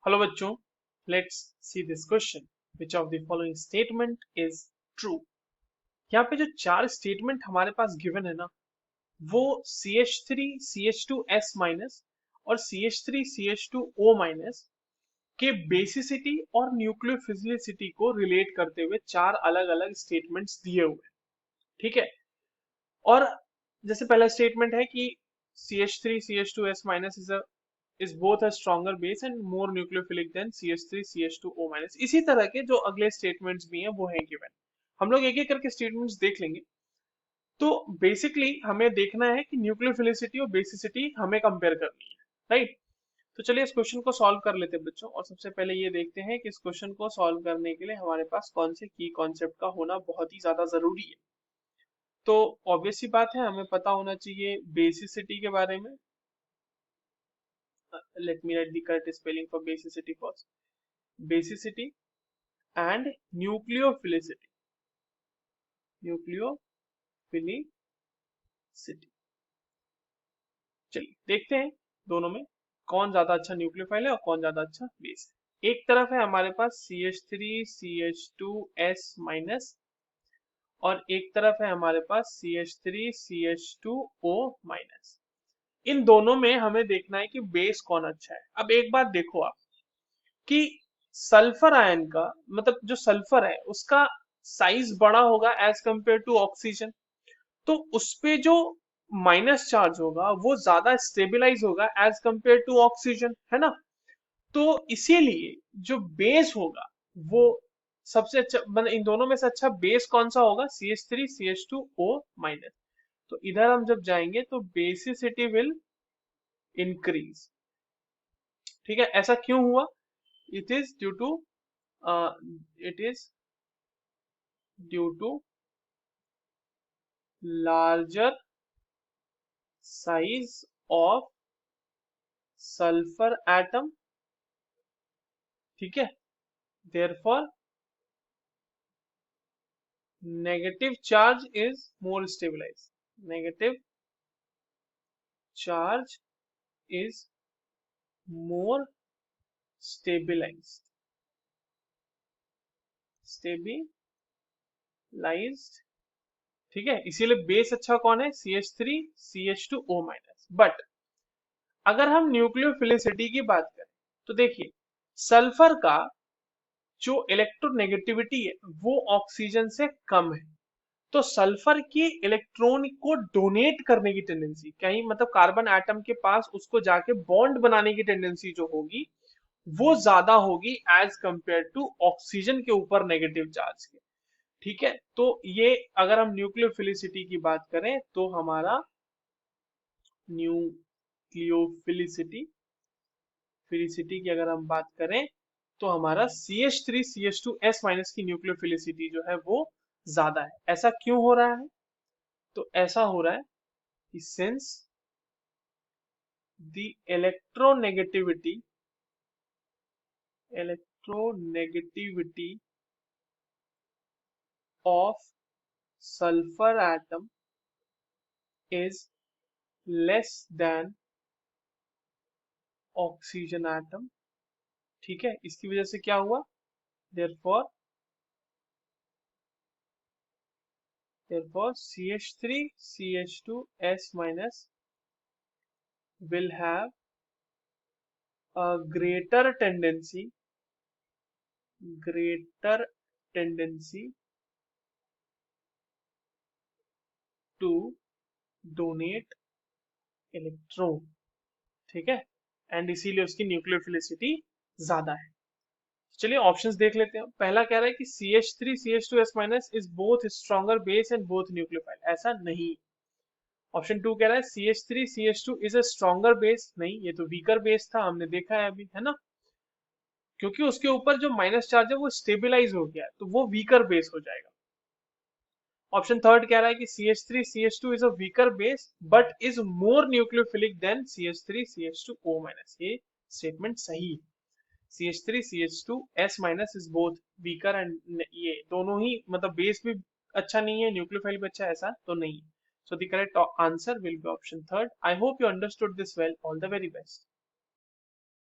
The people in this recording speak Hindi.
हेलो बच्चों, let's see this question. Which of the following statement is true? यहाँ पे जो चार स्टेटमेंट हमारे पास गिवन है ना, वो CH3 CH2S माइनस और CH3 CH2O माइनस के बेसिसिटी और न्यूक्लियोफिलिसिटी को रिलेट करते हुए चार अलग अलग स्टेटमेंट्स दिए हुए हैं। ठीक है। और जैसे पहला स्टेटमेंट है कि CH3 CH2S minus is both a stronger base and more nucleophilic than CH3 CH2O minus। इसी तरह के जो अगले स्टेटमेंट्स भी हैं वो हैं गिवन। हम लोग एक एक करके स्टेटमेंट्स देख लेंगे। तो बेसिकली हमें देखना है कि न्यूक्लियोफिलिसिटी और बेसिसिटी हमें कंपेयर करनी है, राइट। तो चलिए इस क्वेश्चन को सॉल्व कर लेते हैं बच्चों। और सबसे पहले ये देखते हैं कि इस क्वेश्चन को सॉल्व करने के लिए हमारे पास कौन से की कॉन्सेप्ट का होना बहुत ही ज्यादा जरूरी है। तो ऑब्वियस सी बात है, हमें पता होना चाहिए बेसिसिटी के बारे में। let me write the correct spelling for basicity first. Basicity and nucleophilicity. Nucleophilicity। चलिए देखते हैं दोनों में कौन ज्यादा अच्छा न्यूक्लियोफाइल है और कौन ज्यादा अच्छा बेस है। एक तरफ है हमारे पास CH3 CH2S माइनस और एक तरफ है हमारे पास CH3 CH2O माइनस। इन दोनों में हमें देखना है कि बेस कौन अच्छा है। अब एक बात देखो आप कि सल्फर आयन का मतलब जो सल्फर है उसका साइज बड़ा होगा एज कंपेयर टू ऑक्सीजन। तो उसपे जो माइनस चार्ज होगा वो ज्यादा स्टेबिलाईज होगा एज कंपेयर टू ऑक्सीजन, है ना। तो इसीलिए जो बेस होगा वो सबसे अच्छा, मतलब इन दोनों में से अच्छा बेस कौन सा होगा? CH3 CH2O minus. तो इधर हम जब जाएंगे तो बेसिसिटी विल इंक्रीज। ठीक है, ऐसा क्यों हुआ? it is due to it is due to larger size of sulfur atom। ठीक है, therefore negative charge is more stabilized। negative charge is more stabilized। stabilized। ठीक है, इसीलिए बेस अच्छा कौन है? CH3 CH2O minus. बट अगर हम न्यूक्लियोफिलिसिटी की बात करें तो देखिए सल्फर का जो इलेक्ट्रोनेगेटिविटी है वो ऑक्सीजन से कम है। तो सल्फर की इलेक्ट्रॉन को डोनेट करने की टेंडेंसी, कहीं मतलब कार्बन एटम के पास उसको जाके बॉन्ड बनाने की टेंडेंसी जो होगी वो ज्यादा होगी एज कंपेयर टू ऑक्सीजन के ऊपर नेगेटिव चार्ज के। ठीक है, तो ये अगर हम न्यूक्लियोफिलिसिटी की बात करें तो हमारा न्यूक्लियोफिलिसिटी फिलिसिटी की अगर हम बात करें तो हमारा CH3 CH2S माइनस की न्यूक्लियोफिलिसिटी जो है वो ज्यादा है। ऐसा क्यों हो रहा है? तो ऐसा हो रहा है कि since the electronegativity of sulphur atom is less than oxygen atom. ठीक है, इसकी वजह से क्या हुआ? therefore CH3 CH2S minus will have a greater tendency to donate electron. ठीक है, एंड इसीलिए उसकी न्यूक्लियोफिलिसिटी ज्यादा है। चलिए ऑप्शंस देख लेते हैं। पहला कह रहा है कि CH3 CH2S minus is both stronger base and both nucleophile. ऐसा नहीं। ऑप्शन 2 कह रहा है CH3 CH2 is a stronger base. नहीं, ये तो वीकर बेस था, हमने देखा है अभी, है ना। क्योंकि उसके ऊपर जो माइनस चार्ज है वो स्टेबिलाईज हो गया है तो वो वीकर बेस हो जाएगा। ऑप्शन थर्ड कह रहा है कि CH3 CH2 is a weaker base but is more nucleophilic then CH3 CH2O minus. ये स्टेटमेंट सही है। CH3 CH2S minus is both weaker and ये दोनों ही मतलब बेस भी अच्छा नहीं है, न्यूक्लियोफाइल भी अच्छा, ऐसा तो नहीं है। So the correct answer will be option third. I hope you understood this well. All the very best.